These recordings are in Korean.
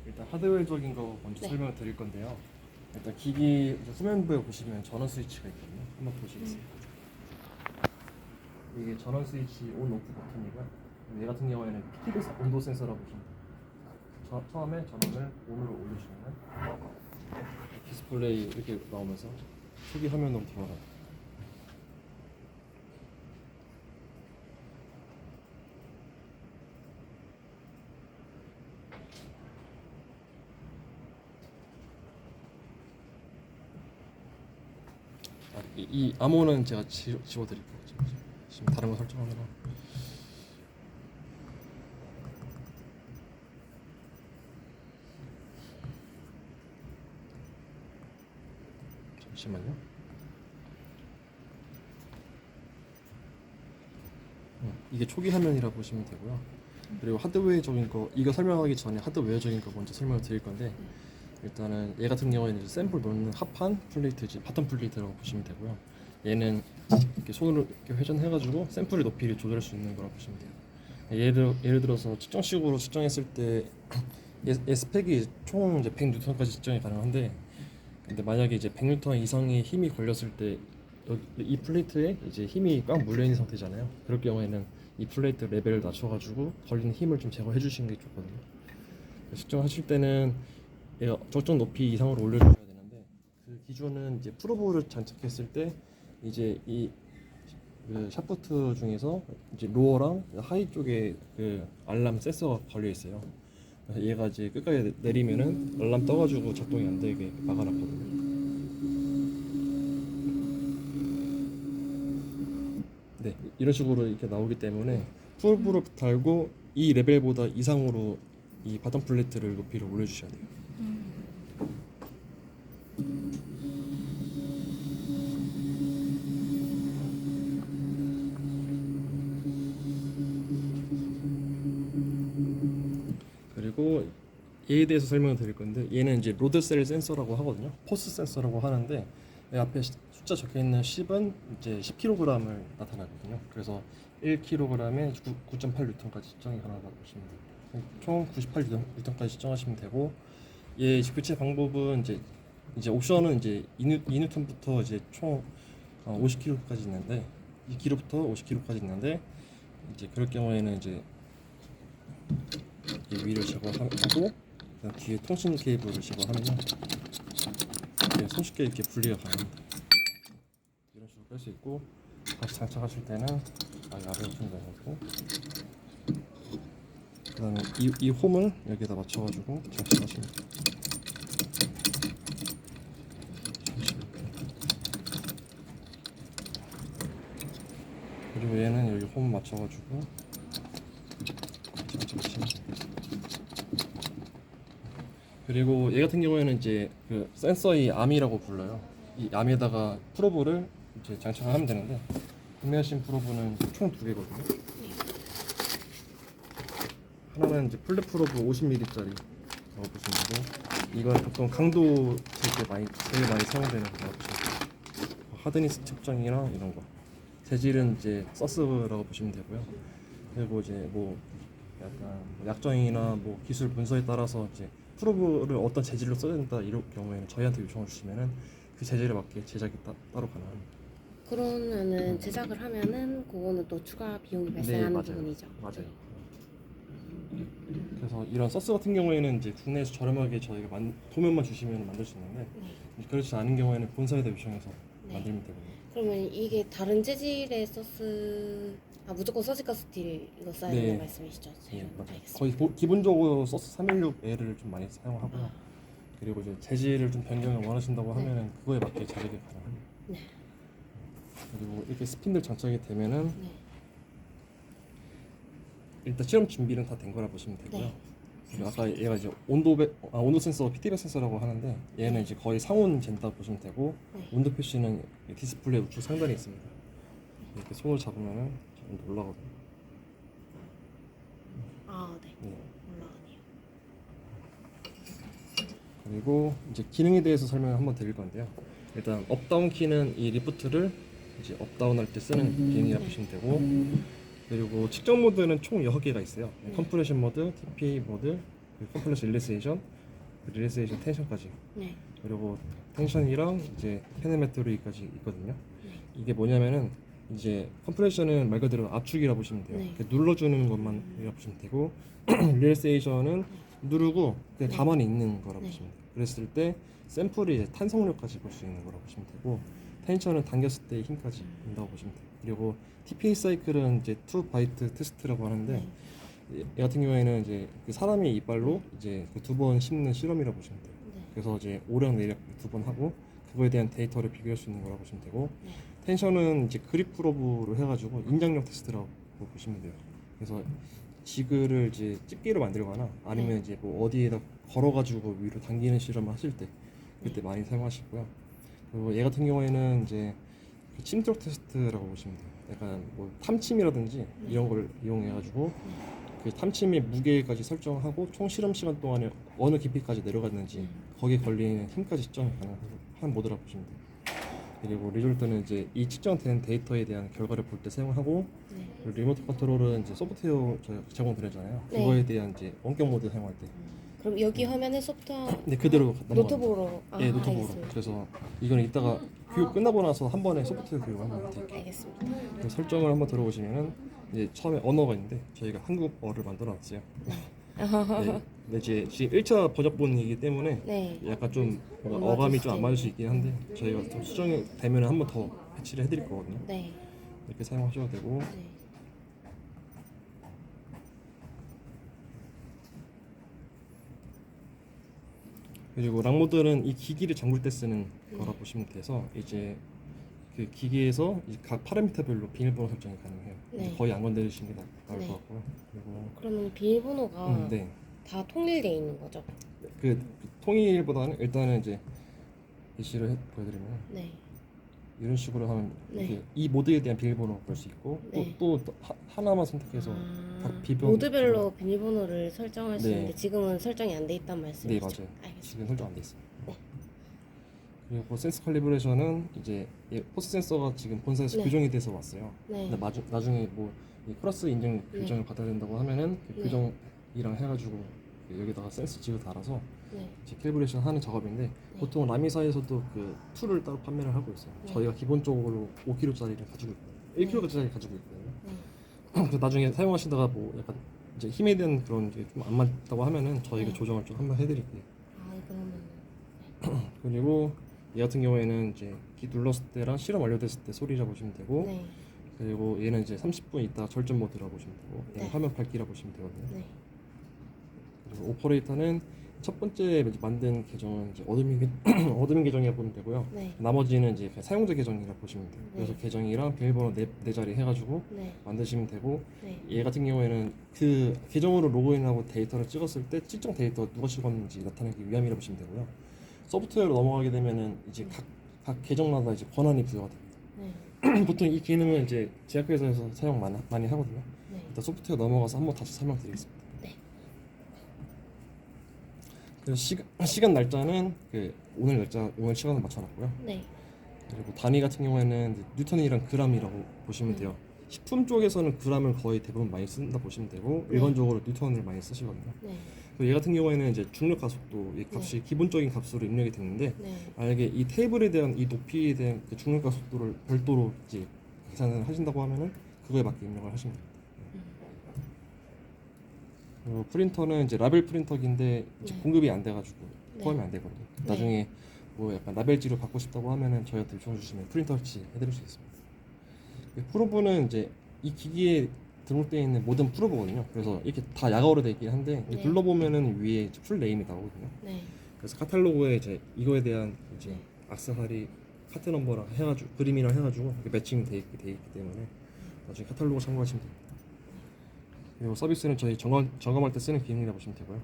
일단 하드웨어적인 거 먼저 네. 설명을 드릴 건데요. 일단 기기 후면부에 보시면 전원 스위치가 있거든요. 한번 보시겠습니다. 이게 전원 스위치 온 오프 버튼이고요. 얘 같은 경우에는 PTB 온도 센서라고 보시면 돼요. 처음에 전원을 온으로 올려주면 디스플레이 이렇게 나오면서 초기 화면으로 돌아가요. 이 암호는 제가 지워드릴게요. 지금 다른 거 설정하느라. 잠시만요. 이게 초기 화면이라 보시면 되고요. 그리고 하드웨어적인 거, 이거 설명하기 전에 하드웨어적인 거 먼저 설명을 드릴 건데, 일단은 얘 같은 경우에는 이제 샘플 넣는 합판 플레이트지, 바텀 플레이트라고 보시면 되고요. 얘는 이렇게 손으로 이렇게 회전해가지고 샘플의 높이를 조절할 수 있는 거라고 보시면 돼요. 예를 들어서 측정식으로 측정했을 때 얘 스펙이 총 이제 100N까지 측정이 가능한데, 근데 만약에 이제 100N 이상의 힘이 걸렸을 때 이 플레이트에 이제 힘이 꽉 물려 있는 상태잖아요. 그럴 경우에는 이 플레이트 레벨을 낮춰가지고 걸리는 힘을 좀 제거해 주시는 게 좋거든요. 측정하실 때는 얘가 적정 높이 이상으로 올려주셔야 되는데, 그 기준은 이제 프로브를 장착했을 때 이제 그 샤프트 중에서 이제 로어랑 하이 쪽에 그 알람 센서가 걸려 있어요. 그래서 얘가 이제 끝까지 내리면은 알람 떠가지고 작동이 안 되게 막아놨거든요. 네, 이런 식으로 이렇게 나오기 때문에 프로브를 달고 이 레벨보다 이상으로 이 바텀 플레이트를 높이를 올려주셔야 돼요. 그리고 얘에 대해서 설명을 드릴 건데, 얘는 이제 로드셀 센서라고 하거든요. 포스 센서라고 하는데, 이 앞에 숫자 적혀 있는 10은 이제 10kg을 나타나거든요. 그래서 1kg에 9.8N까지 측정이 가능하다고 보시면 돼요. 총 98N까지 측정하시면 되고, 얘 교체 방법은 이제 옵션은 이제 2N부터 이제 총 50kg까지 있는데, 2kg부터 50kg까지 있는데, 이제 그럴 경우에는 이제 이 위를 제거하고, 그다음 뒤에 통신 케이블을 제거하면요, 이렇게 손쉽게 이렇게 분리가 가능합니다. 이런 식으로 뺄 수 있고, 다시 장착하실 때는 아래로 좀 내놓고, 그다음에 이 홈을 여기에다 맞춰가지고 장착하시면 돼요. 그리고 얘는 여기 홈 맞춰가지고 장착하시면 돼요. 그리고 얘 같은 경우에는 이제 그 센서의 암이라고 불러요. 이 암에다가 프로브를 이제 장착을 하면 되는데, 구매하신 프로브는 총 2개거든요. 하나는 이제 플랫 프로브 50mm짜리라고 보시면 되고, 이건 보통 강도 잴 때 제일 많이 사용되는 거라고 보시면 돼요. 하드니스 측정이랑 이런 거. 재질은 이제 서스라고 보시면 되고요. 그리고 이제 뭐 약간 약정이나 뭐 기술 문서에 따라서 이제 프로브를 어떤 재질로 써야 된다 이럴 경우에는 저희한테 요청을 주시면은 그 재질에 맞게 제작이 따로 가능합니다. 그러면은 제작을 하면은 그거는 또 추가 비용이 발생하는 맞아요. 부분이죠. 맞아요. 그래서 이런 서스 같은 경우에는 이제 국내에서 저렴하게 저희가 도면만 주시면 만들 수 있는데, 네. 그렇지 않은 경우에는 본사에다 요청해서 네. 만들면 되거든요. 그러면 이게 다른 재질의 무조건 서지컬 스틸 이거 써야 네. 되는 말씀이시죠? 예, 맞아요. 알겠습니다. 거의 기본적으로 서스 316L을 좀 많이 사용하고요. 그리고 이제 재질을 좀 변경을 원하신다고 네. 하면은 그거에 맞게 제작이 가능합니다. 네. 그리고 이렇게 스핀들 장착이 되면은 네. 일단 실험 준비는 다 된 거라 보시면 되고요. 네. 그리고 아까 얘가 이제 온도 센서, PTB 센서라고 하는데, 얘는 이제 거의 상온 잰다 보시면 되고, 네. 온도 표시는 디스플레이 우측 상단에 있습니다. 이렇게 손을 잡으면은 온도 올라가거든요. 네. 네. 올라가네요. 그리고 이제 기능에 대해서 설명을 한번 드릴 건데요. 일단 업다운 키는 이 리프트를 이제 업다운 할 때 쓰는 기능이라 보시면 되고, 그리고 측정 모드는 총 6개가 있어요. 컴프레션 모드, TP 모드, 컴프레션 릴렉세이션, 릴렉세이션 텐션까지. 네. 그리고 텐션이랑 이제 페네메트리까지 있거든요. 네. 이게 뭐냐면은 이제 컴프레션은 말 그대로 압축이라 보시면 돼요. 네. 이렇게 눌러주는 것만이라 보시면 되고 릴렉세이션은 누르고 그냥 네. 가만히 있는 거라 네. 보시면 돼요. 그랬을 때 샘플이 이제 탄성력까지 볼 수 있는 거라 보시면 되고 텐션은 당겼을 때 힘까지 온다고 보시면 돼요. 그리고 TPA 사이클은 이제 투 바이트 테스트라고 하는데 네. 얘 같은 경우에는 이제 그 사람이 이빨로 이제 두 번 씹는 실험이라 보시면 돼요. 네. 그래서 이제 오력 내력 두 번 하고 그거에 대한 데이터를 비교할 수 있는 거라고 보시면 되고 네. 텐션은 이제 그립 프로브로 해가지고 인장력 테스트라고 보시면 돼요. 그래서 지그를 이제 집게로 만들거나 아니면 네. 이제 뭐 어디에다 걸어가지고 위로 당기는 실험을 하실 때 그때 네. 많이 사용하시고요. 그리고 얘 같은 경우에는 이제 그 침투력 테스트라고 보시면 돼요. 약간 뭐 탐침이라든지 네. 이런 걸 이용해가지고 네. 그 탐침의 무게까지 설정하고 총 실험 시간 동안에 어느 깊이까지 내려갔는지 네. 거기에 걸리는 힘까지 측정이 가능한 모드라고 보시면 돼요. 그리고 리졸트는 이제 이 측정된 데이터에 대한 결과를 볼 때 사용하고 네. 그리고 리모트 컨트롤은 이제 소프트웨어 저희가 제공드리잖아요. 네. 그거에 대한 이제 원격 모드 사용할 때 그럼 여기 화면에 소프트웨어 근데 그대로 넘어갑니다. 노트북으로 네, 노트북으로. 알겠습니다. 그래서 이거는 이따가 교육 끝나고 나서 한 번에 소프트웨어 교육 한번 드릴게요. 알겠습니다. 그 설정을 한번 들어보시면은 이제 처음에 언어가 있는데 저희가 한국어를 만들어놨어요. 네, 근데 이제 지금 1차 번역본이기 때문에 네. 약간 좀 뭔가 맞을 어감이 수도 좀 안 맞을 수 있긴 한데 저희가 좀 수정이 되면 한 번 더 배치를 해드릴 거거든요. 네. 이렇게 사용하셔도 되고 네. 그리고 락모델은 이 기기를 잠글 때 쓰는 네. 거라 보시면 돼서 이제 그 기기에서 이제 각 파라미터별로 비밀번호 설정이 가능해요. 네. 거의 안 건드리시는 게 나을 네. 것 같고요. 그리고 그러면 비밀번호가 네. 다 통일돼 있는 거죠? 그 통일보다는 일단은 이제 예시를 보여드리면 네. 이런 식으로 하면 네. 이렇게 이 모드에 대한 비밀번호 볼 수 있고 네. 또 하나만 선택해서 각 비번 모드별로 비밀번호를 설정할 수 네. 있는데 지금은 설정이 안 돼 있단 말씀이시죠? 네 맞아요. 알겠습니다. 지금 설정 안 돼 있어요. 네. 그리고 센스 칼리브레이션은 이제 포스 센서가 지금 본사에서 네. 교정이 돼서 왔어요. 네. 근데 나중에 뭐 이 플러스 인증 네. 교정을 받아야 된다고 하면은 그 네. 교정이랑 해가지고 여기다가 센스 지그 달아서 네. 이제 캘리브레이션 하는 작업인데 보통 라미사에서도 그 툴을 따로 판매를 하고 있어요. 네. 저희가 기본적으로 5kg짜리를 가지고 있거든요. 1kg짜리 가지고 있거든요. 네. 그래서 나중에 사용하시다가 뭐 약간 이제 힘에 대한 그런 게 좀 안 맞다고 하면은 저희가 네. 조정을 좀 한번 해드릴게요. 아 이거는 그리고 얘 같은 경우에는 이제 키 눌렀을 때랑 실험 완료됐을 때 소리라 보시면 되고 네. 그리고 얘는 이제 30분 있다 절전 모드라 보시면 되고 얘는 네. 화면 밝기라 보시면 되거든요. 네. 그리고 오퍼레이터는 첫 번째 이제 만든 계정은 이제 어드민 어드민 계정이라 보면 되고요. 네. 나머지는 이제 그냥 사용자 계정이라 보시면 돼요. 그래서 네. 계정이랑 비밀번호 네 자리 해가지고 네. 만드시면 되고 네. 얘 같은 경우에는 그 계정으로 로그인하고 데이터를 찍었을 때 특정 데이터 누가 찍었는지 나타내기 위함이라 보시면 되고요. 소프트웨어로 넘어가게 되면은 이제 각 계정마다 이제 권한이 부여가 됩니다. 네. 보통 이 기능은 이제 제약회사에서 사용 많이 하거든요. 네. 일단 소프트웨어 넘어가서 한번 다시 설명드리겠습니다. 네. 그래서 시간 날짜는 그 오늘 시간을 맞춰놨고요. 네. 그리고 단위 같은 경우에는 이제 뉴턴이랑 그람이라고 보시면 돼요. 식품 쪽에서는 그람을 거의 대부분 많이 쓴다 보시면 되고 네. 일반적으로 뉴턴을 많이 쓰시거든요. 네. 그리고 얘 같은 경우에는 이제 중력 가속도 이 값이 기본적인 값으로 입력이 됐는데 네. 만약에 이 테이블에 대한 이 높이에 대한 그 중력 가속도를 별도로 이제 계산을 하신다고 하면은 그거에 맞게 입력을 하시면 됩니다. 그리고 프린터는 이제 라벨 프린터기인데 이제 네. 공급이 안 돼가지고 네. 포함이 안 되거든요. 네. 나중에 뭐 약간 라벨지로 받고 싶다고 하면은 저희한테 요청 주시면 프린터 설치 해드릴 수 있습니다. 프로브는 이제 이 기기에 등록되어 있는 모든 프로브거든요. 그래서 이렇게 다 야가오로 되어 있긴 한데 네. 눌러보면은 위에 이제 풀 네임이 나오거든요. 네. 그래서 카탈로그에 이제 이거에 대한 이제 네. 악세사리 파트 넘버랑 해가지고 그림이랑 해가지고 이렇게 매칭 돼 있기 때문에 나중에 카탈로그 참고하시면 됩니다. 그리고 서비스는 저희 점검할 때 쓰는 기능이라 보시면 되고요.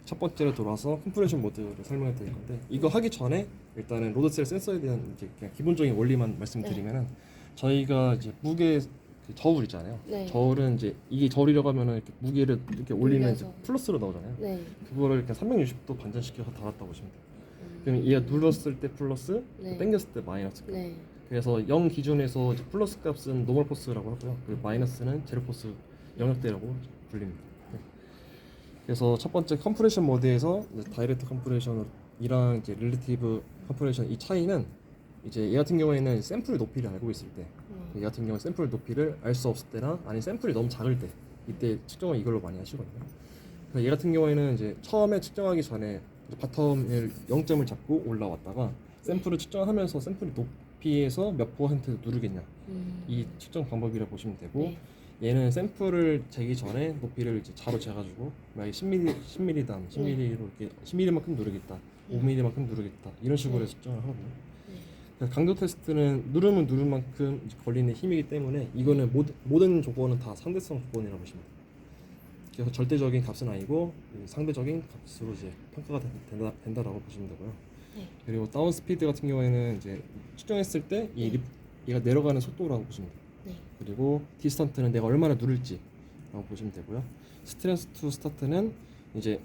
첫 번째로 돌아서 컴프레션 모드를 설명해 드릴 건데 이거 하기 전에 일단은 로드셀 센서에 대한 이제 그냥 기본적인 원리만 말씀드리면은 저희가 이제 무게 그 저울 있잖아요. 네. 저울은 이제 이게 저울이라고 하면은 이렇게 무게를 이렇게 올리면 이제 올려서. 플러스로 나오잖아요. 네. 그거를 이렇게 360도 반전시켜서 달았다 보시면 돼요. 그럼 얘가 눌렀을 때 플러스, 네. 당겼을 때 마이너스. 네. 그래서 0 기준에서 이제 플러스 값은 노멀 포스라고 하고요. 그리고 마이너스는 제로 포스 영역대라고 불립니다. 네. 그래서 첫 번째 컴프레션 모드에서 이제 다이렉트 컴프레션이랑 이제 릴레티브 컴프레션 이 차이는 이제 얘 같은 경우에는 샘플 높이를 알고 있을 때, 얘 같은 경우 샘플 높이를 알 수 없을 때나 아니 샘플이 너무 작을 때 이때 측정을 이걸로 많이 하시거든요. 그래서 얘 같은 경우에는 이제 처음에 측정하기 전에 이제 바텀을 0점을 잡고 올라왔다가 샘플을 측정하면서 샘플 높이에서 몇 퍼센트 누르겠냐 이 측정 방법이라고 보시면 되고 네. 얘는 샘플을 재기 전에 높이를 이제 자로 재가지고 만약에 10mm당 10mm로 이렇게 10mm만큼 누르겠다 5mm만큼 누르겠다 이런 식으로 해서 측정을 하거든요. 그래서 강도 테스트는 누르면 누른 만큼 이제 걸리는 힘이기 때문에 이거는 모든 조건은 다 상대성 조건이라고 보시면 돼요. 그래서 절대적인 값은 아니고 상대적인 값으로 이제 평가가 된다라고 보시면 되고요. 네. 그리고 다운 스피드 같은 경우에는 이제 측정했을 때 얘가 내려가는 속도라고 보시면 돼요. 네. 그리고 디스턴트는 내가 얼마나 누를지라고 보시면 되고요. 스트렝스 투 스타트는 이제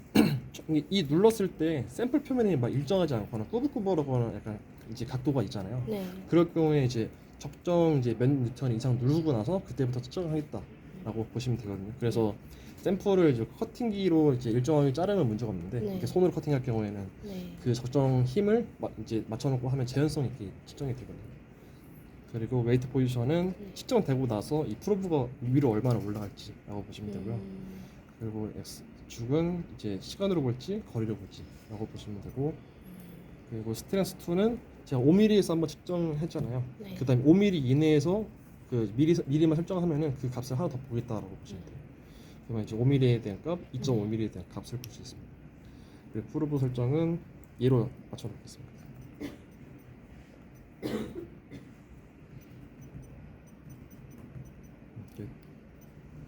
이 눌렀을 때 샘플 표면이 막 일정하지 않거나 꾸불꾸불하거나 약간 이제 각도가 있잖아요. 네. 그럴 경우에 이제 적정 이제 몇 뉴턴 이상 누르고 나서 그때부터 측정하겠다라고 보시면 되거든요. 그래서 샘플을 이제 커팅기로 이제 일정하게 자르면 문제가 없는데 네. 이렇게 손으로 커팅할 경우에는 네. 그 적정 힘을 이제 맞춰놓고 하면 재현성 있게 측정이 되거든요. 그리고 웨이트 포지션은 측정되고 나서 이 프로브가 위로 얼마나 올라갈지라고 보시면 되고요. 그리고 X축은 이제 시간으로 볼지 거리로 볼지라고 보시면 되고, 그리고 스트렝스 2는 제가 5mm에서 한번 측정했잖아요. 네. 그다음에 5mm 이내에서 그 미리만 설정하면은 그 값을 하나 더 보겠다라고 보시면 돼요. 그러면 이제 5mm에 대한 값, 2.5mm에 대한 값을 볼 수 있습니다. 그리고 프로브 설정은 얘로 맞춰놓겠습니다.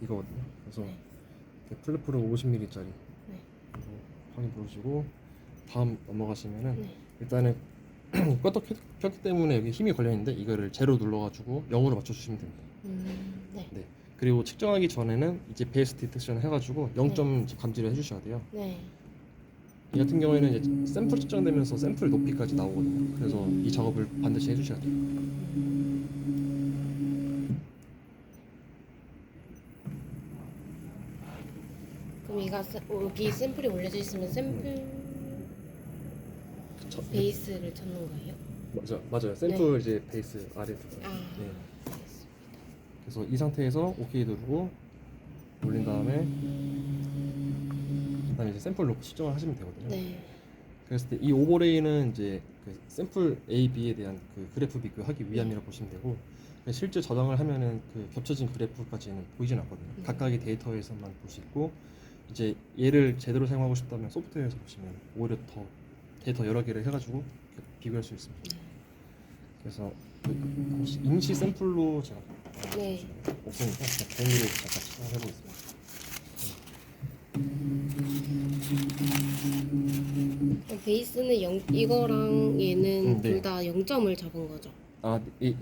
이거거든요. 그래서 네. 플랫프로 50mm짜리 네. 확인 보시고 다음 넘어가시면은 네. 일단은 껐다 켰기 때문에 여기 힘이 걸려 있는데 이거를 제로 눌러가지고 0으로 맞춰주시면 됩니다. 네. 네. 그리고 측정하기 전에는 이제 베이스 디텍션 해가지고 0점 감지를 해주셔야 돼요. 네. 이 같은 경우에는 이제 샘플 측정되면서 샘플 높이까지 나오거든요. 그래서 이 작업을 반드시 해주셔야 돼요. 그럼 여기 샘플이 올려져 있으면 샘플 베이스를 찾는 거예요? 맞아요. 샘플 이제 베이스 아래 부분. 아, 네. 알겠습니다. 그래서 이 상태에서 OK 누르고 올린 다음에 그다음에 이제 샘플 놓고 측정을 하시면 되거든요. 네. 그랬을 때 이 오버레이는 이제 그 샘플 A, B에 대한 그 그래프 비교하기 위함이라고 보시면 되고, 실제 저장을 하면은 그 겹쳐진 그래프까지는 보이진 않거든요. 각각의 데이터에서만 볼 수 있고, 이제 얘를 제대로 사용하고 싶다면 소프트웨어에서 보시면 오히려 더 데이터 여러 개를 해가지고 비교할 수 있습니다. 그래서 임시 샘플로 제가 네. 없으니까 그냥 종이로 잠깐 측정해보겠습니다. 베이스는 이거랑 얘는 네. 둘 다 0점을 잡은 거죠.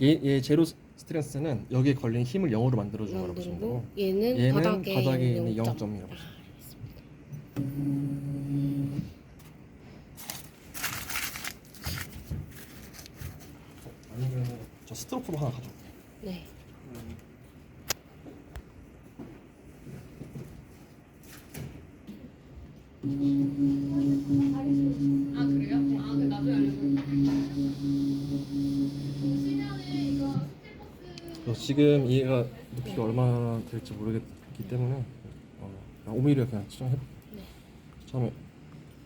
얘 제로 스트렝스는 여기에 걸린 힘을 0으로 만들어준 거라고 보시면 되고, 얘는 얘는 바닥에 있는 0점. 0점이라고 보시면 알겠습니다. 아니면 저 스트로프로 하나 가져올게요. 네. 아 그래요? 아 그 나중에 알려줘요. 시간에 이거 스틸버스 그래서 지금 얘가 높이가 얼마나 될지 모르겠기 때문에 5mm를 그냥 측정해볼게요. 네. 처음에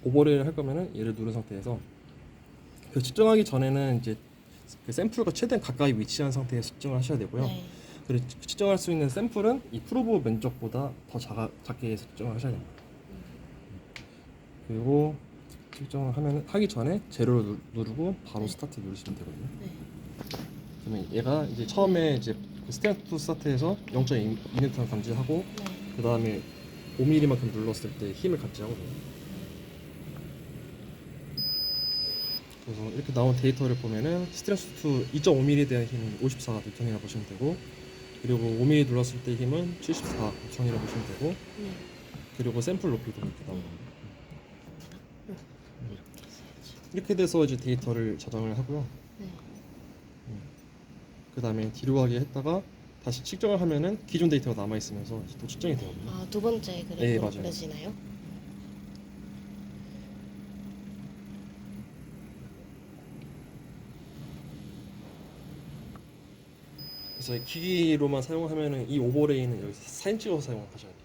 오버레이를 할 거면은 얘를 누른 상태에서 그 측정하기 전에는 이제 그 샘플과 최대한 가까이 위치한 상태에서 측정을 하셔야 되고요. 네. 그리고 측정할 수 있는 샘플은 이 프로브 면적보다 더 작게 해서 측정을 하셔야 됩니다. 그리고 측정을 하기 전에 제로를 누르고 바로 네. 스타트 누르시면 되거든요. 네. 그러면 얘가 이제 처음에 이제 그 스탠드 스타트에서 0.2N 감지하고 네. 그 다음에 5mm만큼 눌렀을 때 힘을 감지하거든요. 그래서 이렇게 나온 데이터를 보면은 스트렝스 2 2.5mm에 대한 힘은 54N이라고 보시면 되고, 그리고 5mm 눌렀을 때 힘은 74N이라고 보시면 되고, 네. 그리고 샘플 높이도 이렇게 나옵니다. 이렇게 써야지. 이렇게 돼서 이제 데이터를 저장을 하고요. 네. 그 다음에 뒤로 가게 했다가 다시 측정을 하면은 기존 데이터가 남아 있으면서 또 측정이 되거든요. 아, 두 번째 네, 그래프로 맞아요. 그려지나요? 저희 기기로만 사용하면은 이 오버레이는 여기서 사진 찍어서 사용하셔야 돼요.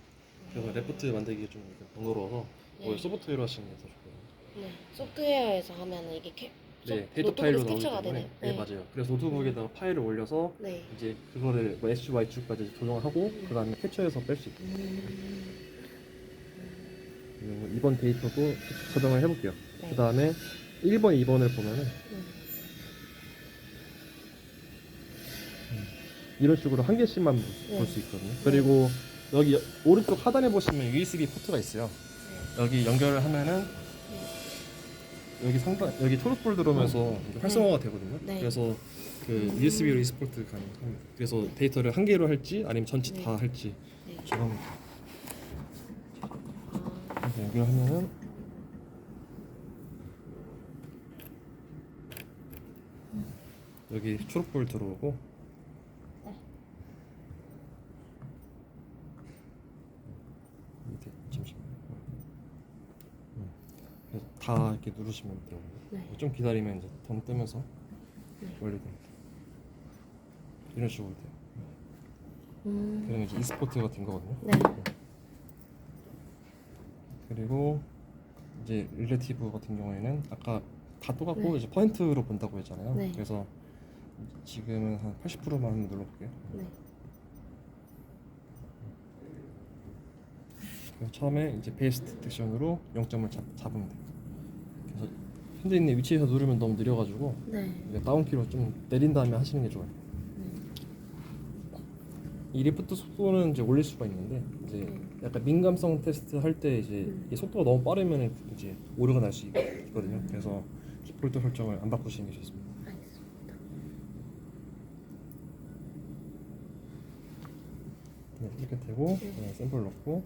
그래서 레포트 만들기 좀 번거로워서 네. 소프트웨어로 하시는 게 더 좋고요. 네. 소프트웨어에서 하면은 이게 네, 데이터 파일로 나오기 캡처가 때문에 되네요. 네, 맞아요. 그래서 노트북에다가 파일을 올려서 네. 이제 그거를 뭐 SY축까지 조정하고 그 다음에 캡처해서 뺄 수 있고 그리고 이번 데이터도 저장을 해볼게요. 네. 그 다음에 1번, 2번을 보면은 이런 식으로 한 개씩만 네. 볼 수 있거든요. 그리고 여기 오른쪽 하단에 보시면 USB 포트가 있어요. 여기 연결을 하면은 여기 초록불 들어오면서 이게 활성화가 되거든요. 네. 그래서 그 USB로 익스포트 가능합니다. 그래서 데이터를 한 개로 할지 아니면 전체 네. 다 할지 네. 조정하면 돼요. 아, 이렇게 연결하면은 여기 초록불 들어오고 밑에 잠시만요. 그래서 다 이렇게 누르시면 돼요. 네. 좀 기다리면 이제 덤 뜨면서 네. 완료됩니다. 이런 식으로 돼요. 음. 그러면 이제 e스포트가 된 거거든요. 네. 그리고 이제 릴레티브 같은 경우에는 아까 다 똑같고 네. 이제 퍼센트로 본다고 했잖아요. 네. 그래서 지금은 한 80%만 한번 눌러볼게요. 네. 그래서 처음에 이제 베이스 디텍션으로 0점을 잡으면 돼요. 그래서 현재 있는 위치에서 누르면 너무 느려가지고 네. 이제 다운키로 좀 내린 다음에 하시는 게 좋아요. 이 리프트 속도는 이제 올릴 수가 있는데 이제 약간 민감성 테스트 할 때 이제 이 속도가 너무 빠르면 이제 오류가 날 수 있거든요. 그래서 디폴트 설정을 안 바꾸시는 게 좋습니다. 알겠습니다. 네, 이렇게 되고 샘플 넣고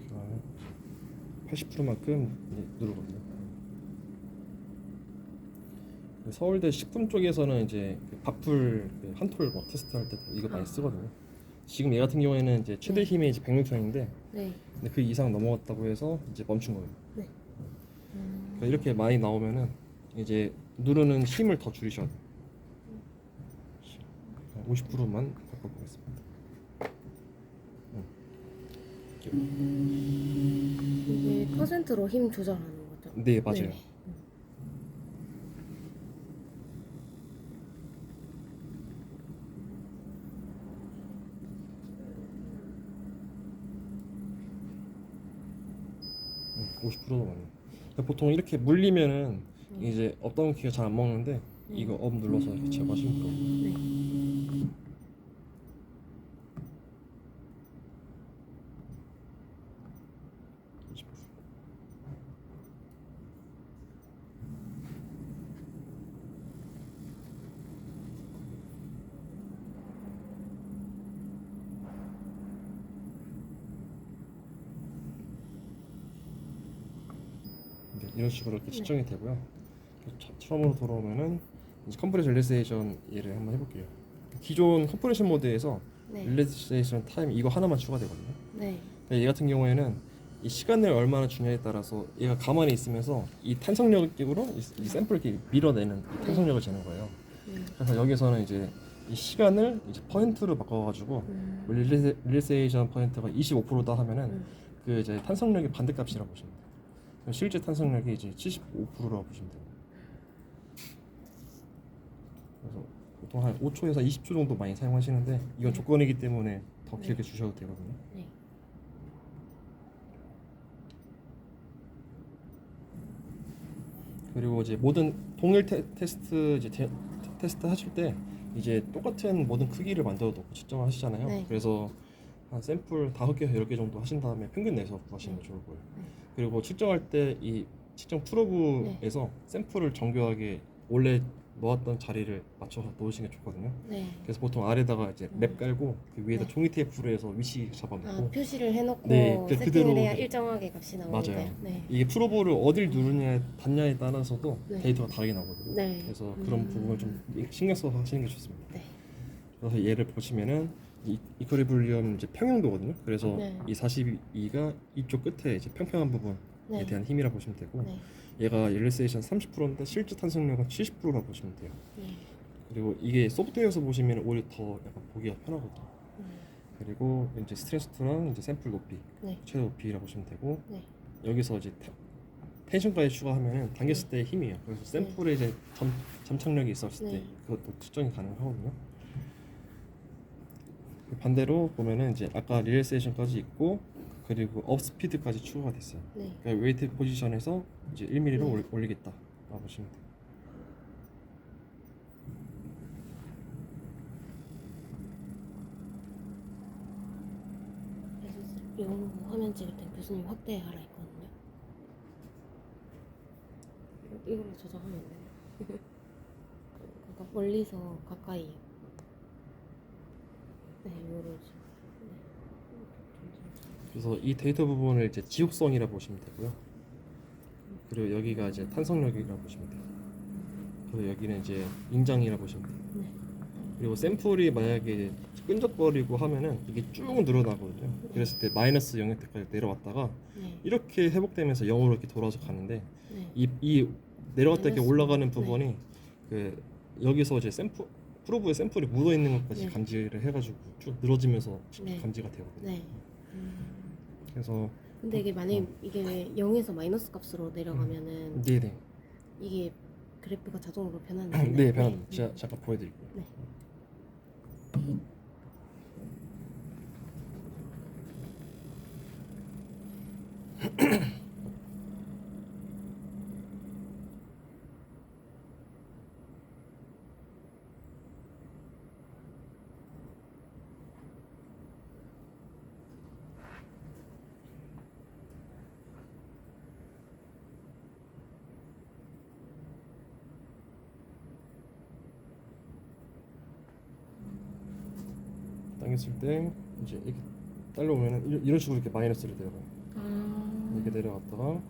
그다음에 80%만큼 누르거든요. 서울대 식품 쪽에서는 이제 그 밥풀 그 한톨 뭐 테스트할 때 이거 많이 쓰거든요. 지금 얘 같은 경우에는 이제 최대 힘이 이제 100N인데 네. 근데 그 이상 넘어갔다고 해서 이제 멈춘 거예요. 네. 그러니까 이렇게 많이 나오면은 이제 누르는 힘을 더 줄이셔야 돼요. 50%만 바꿔보겠습니다. 이게 퍼센트로 힘 조절하는 거죠? 네, 맞아요. 네. 50%도 맞네. 보통 이렇게 물리면은 이제 업다운 키가 잘 안 먹는데 이거 업 눌러서 이렇게 제거하시면 돼요. 네. 네, 이런 식으로 이렇게 측정이 되고요. 처음으로 돌아오면은 이제 컴프레션 릴렉세이션 얘를 한번 해볼게요. 기존 컴프레션 모드에서 네. 릴렉세이션 타임 이거 하나만 추가되거든요. 네. 근데 얘 같은 경우에는 이 시간을 얼마나 주냐에 따라서 얘가 가만히 있으면서 이 탄성력으로 이 샘플을 이렇게 밀어내는 이 탄성력을 재는 거예요. 그래서 여기서는 이제 이 시간을 이제 퍼센트로 바꿔가지고 릴렉세이션 퍼센트가 25%다 하면은 그 이제 탄성력의 반대값이라고 보시면 돼요. 그럼 실제 탄성력이 이제 75%라고 보시면 돼요. 그래서 보통 한 5초에서 20초 정도 많이 사용하시는데 이건 조건이기 때문에 더 길게 주셔도 되거든요. 네. 그리고 이제 모든 동일 테스트 이제 테스트 하실 때 이제 똑같은 모든 크기를 만들어 놓고 측정을 하시잖아요. 네. 그래서 한 샘플 5개, 10개 정도 하신 다음에 평균 내서 구하시는 게 좋을 거예요. 그리고 측정할 때 이 측정 프로브에서 샘플을 정교하게 원래 놓았던 자리를 맞춰서 놓으시는 게 좋거든요. 네. 그래서 보통 아래다가 이제 맵 깔고 그 위에다 네. 종이 테이프로 해서 위치 아, 잡아놓고 표시를 해놓고 네, 그 세팅을 그대로 해야 일정하게 값이 나오니까요. 맞아요. 네. 이게 프로브를 어딜 누르냐에 닿냐에 따라서도 네. 데이터가 다르게 나오거든요. 네. 그래서 그런 부분을 좀 신경 써서 하시는 게 좋습니다. 네. 그래서 얘를 보시면은 이퀄리브리엄 이제 평형도거든요. 그래서 네. 이 42가 이쪽 끝에 이제 평평한 부분에 네. 대한 힘이라 보시면 되고 네. 얘가 릴렉세이션 30%인데 실제 탄성력은 70%라고 보시면 돼요. 네. 그리고 이게 소프트웨어에서 보시면 오히려 더 약간 보기가 편하거든요. 그리고 이제 스트레스 투랑 이제 샘플 높이, 네. 최대 높이라고 보시면 되고 네. 여기서 이제 텐션까지 추가하면은 당겼을 때 힘이에요. 그래서 샘플에 이제 점착력이 있었을 때 네. 그것도 측정이 가능하거든요. 반대로 보면은 이제 아까 릴렉세이션까지 있고 그리고 업 스피드까지 추가가 됐어요. 네. 그러니까 웨이트 포지션에서 이제 1mm로 네. 올리겠다라고 보시면 돼요. 그래서 영어 화면 찍을 땐 교수님 확대하라 했거든요. 이걸로 조정하면 안 돼요. 그러니까 멀리서 가까이. 네, 이거로 지금. 그래서 이 데이터 부분을 이제 지속성이라 보시면 되고요. 그리고 여기가 이제 탄성력이라고 보시면 돼요. 그리고 여기는 이제 인장이라 보시면 돼요. 네. 그리고 샘플이 만약에 끈적거리고 하면은 이게 쭉 늘어나거든요. 그랬을 때 마이너스 영역대까지 내려왔다가 네. 이렇게 회복되면서 0으로 이렇게 돌아서 가는데 네. 이 내려왔다 이렇게 마이너스, 올라가는 네. 부분이 그 여기서 이제 프로브에 샘플이 묻어 있는 것까지 네. 감지를 해가지고 쭉 늘어지면서 네. 감지가 되거든요. 네. 그래서 근데 이게 만약에 이게 0에서 마이너스 값으로 내려가면은 네네 이게 그래프가 자동으로 변하는 건가요? 네 변합니다. 제가 잠깐 보여드릴게요. 네. 당겼을 때 이제 이렇게 딸려오면은 이런 식으로 이렇게 마이너스로 내려가요. 이렇게 내려갔다가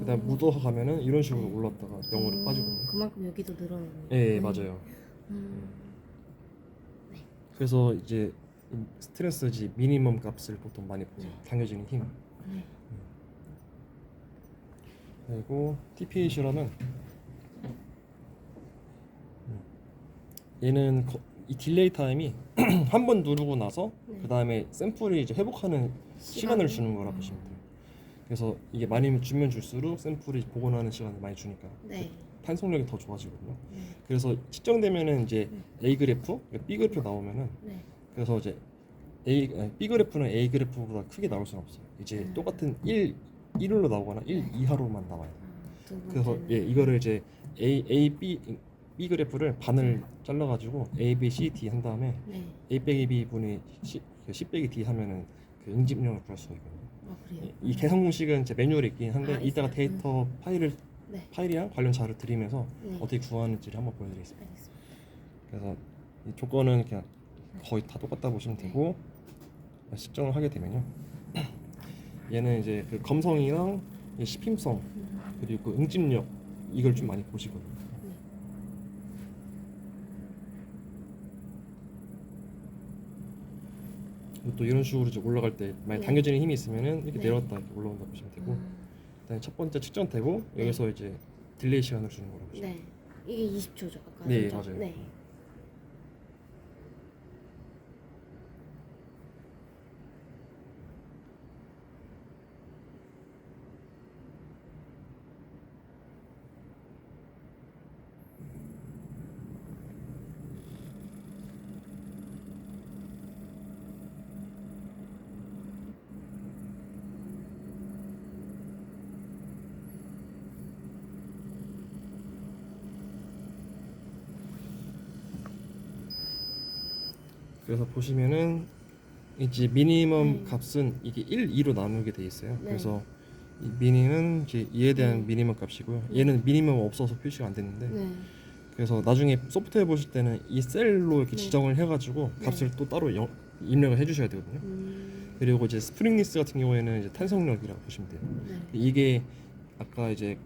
그다음 묻어서 가면은 이런 식으로 네. 올랐다가 0으로 빠지거든요. 그만큼 여기도 늘어나는. 예, 맞아요. 그래서 이제 스트레스지 미니멈 값을 보통 많이 보죠. 당겨지는 힘. 네. 그리고 TPH라는 얘는 이 딜레이 타임이 한 번 누르고 나서 네. 그 다음에 샘플이 이제 회복하는 시간을 주는 거라 보시면 돼요. 그래서 이게 많이 주면 줄수록 샘플이 복원하는 시간을 많이 주니까 네. 탄속력이 더 좋아지거든요. 네. 그래서 측정되면은 이제 A 그래프, B 그래프 나오면은 네. 그래서 이제 B 그래프는 A 그래프보다 크게 나올 수는 없어요. 이제 똑같은 1로 나오거나 1 이하로만 나와요. 두 그래서 번째는- 예, 이거를 이제 B 그래프를 반을 잘라가지고 A, B, C, D 한 다음에 네. A 빼기 B 분이 10 빼기 D 하면은 그 응집량을 구할 수가 있거든요. 아 그래요? 이 계산 공식은 제 매뉴얼에 있긴 한데 아, 이따가 있어요? 데이터 네. 파일이랑 관련 자료 드리면서 네. 어떻게 구하는지를 한번 보여드리겠습니다. 알겠습니다. 그래서 이 조건은 그냥 거의 다 똑같다 보시면 되고 측정을 하게 되면요. 얘는 이제 그 검성이랑 이 씹힘성 그리고 그 응집력 이걸 좀 많이 보시거든요. 그리고 또 이런 식으로 이제 올라갈 때 만약 네. 당겨지는 힘이 있으면은 이렇게 네. 내려왔다 이렇게 올라온다 보시면 되고 그다음에 첫 번째 측정되고 여기서 이제 딜레이 시간을 주는 거라고 보시면 네. 이게 20초죠 아까. 네, 진짜? 맞아요. 네. 그래서 보시면은 이제 미니멈 네. 값은 이게 1, 2로 나누게 돼 있어요. 네. 그래서 이 미니는 이제 2에 대한 네. 미니멈 값이고요. 얘는 미니멈 없어서 표시가 안 되는데 네. 그래서 나중에 소프트웨어 보실 때는 이 셀로 이렇게 네. 지정을 해가지고 값을 또 따로 입력을 해주셔야 되거든요. 그리고 이제 스프링리스 같은 경우에는 이제 탄성력이라고 보시면 돼요. 네. 이게 아까 이제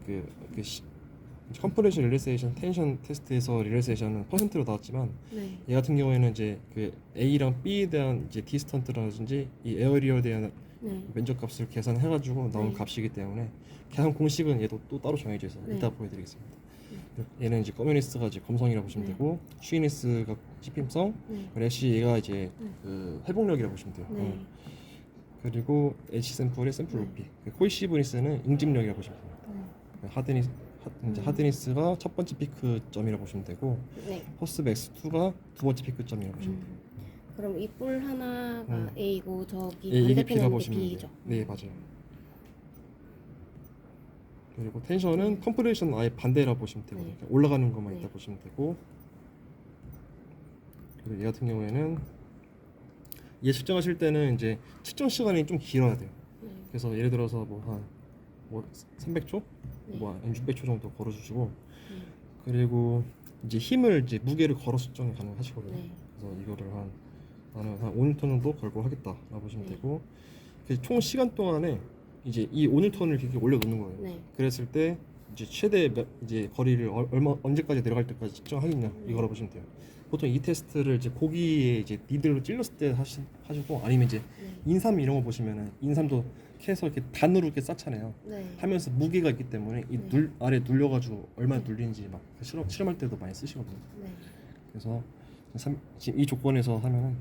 컴프레션 릴렉세이션 텐션 테스트에서 릴렉세이션은 퍼센트로 나왔지만 네. 얘 같은 경우에는 이제 그 A랑 B에 대한 이제 디스턴트라든지 이 에어리어에 대한 네. 면적 값을 계산해가지고 나온 네. 값이기 때문에 계산 공식은 얘도 또 따로 정해져 있어요. 네. 이따 보여드리겠습니다. 얘는 이제 커뮤니스트가 이제 검성이라고 보시면 네. 되고 슈이니스가 씹힘성, 네. 래쉬 얘가 이제 네. 그 회복력이라고 보시면 돼요. 네. 그리고 H 샘플의 샘플 높이, 코이시브니스는 응집력이라고 보시면 돼요. 이제 하드니스가 첫 번째 피크점이라고 보시면 되고 네. 허스맥스2가 두 번째 피크점이라고 보시면 돼요. 그럼 이 뿔 하나가 A고 저기 예, 이게 B가 반대편은 보시면 B죠. 돼요. 네, 맞아요. 그리고 텐션은 컴프레이션 아예 반대라고 보시면 되고 네. 올라가는 것만 네. 있다 보시면 되고 그리고 얘 같은 경우에는 얘 측정하실 때는 이제 측정 시간이 좀 길어야 돼요. 네. 그래서 예를 들어서 뭐 300초, 네. 한 600초 정도 걸어주시고 네. 그리고 이제 힘을 이제 무게를 걸어 측정이 가능하시거든요. 네. 그래서 이거를 나는 한 5N 정도 걸고 하겠다라고 보시면 네. 되고 총 시간 동안에 이제 이 5N을 이렇게 올려놓는 거예요. 네. 그랬을 때 이제 최대 이제 거리를 언제까지 내려갈 때까지 측정하겠냐 이거라 보시면 돼요. 보통 이 테스트를 이제 고기에 이제 니들로 찔렀을 때 하시고 아니면 이제 네. 인삼 이런 거 보시면은 인삼도 캐서 이렇게 단으로 이렇게 쌓잖아요. 네. 하면서 무게가 있기 때문에 이 네. 아래 눌려가지고 얼마나 눌리는지 막 실험할 때도 많이 쓰시거든요. 네. 그래서 지금 이 조건에서 하면은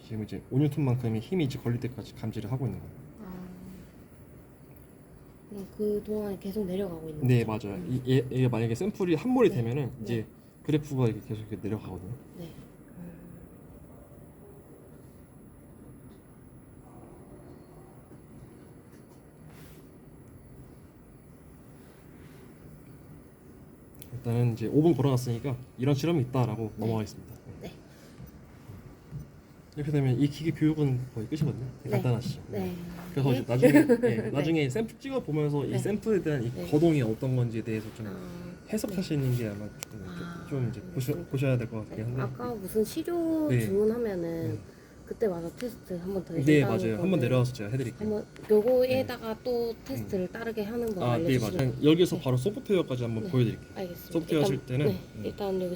지금 이제 5N만큼의 힘이 이제 걸릴 때까지 감지를 하고 있는 거예요. 그 동안 계속 내려가고 있는 네, 거죠? 맞아요. 얘가 만약에 샘플이 한 몰이 네. 되면은 네. 이제 그래프가 이렇게 계속 이렇게 내려가거든요. 네. 일단은 이제 5분 걸어놨으니까 이런 실험이 있다라고 네. 넘어가겠습니다. 네. 이렇게 되면 이 기계 교육은 거의 끝이거든요. 네. 간단하시죠. 네. 그래서 이제 나중에 샘플 찍어 보면서 이 네. 샘플에 대한 이 네. 거동이 어떤 건지에 대해서 좀 아, 해석하시는 게 아마 좀 이제 보셔야 될 것 같긴 한데. 아까 무슨 시료 네. 주문하면은 그때 와서 테스트 한 번 더 네, 해달라는 맞아요. 한번 거는 내려와서 제가 해드릴게요. 한번 요거에다가 또 테스트를 따르게 하는 거 네, 알려주시면 맞아요. 여기서 바로 소프트웨어까지 한번 네. 보여드릴게요. 알겠습니다. 소프트웨어 하실 때는 일단 여기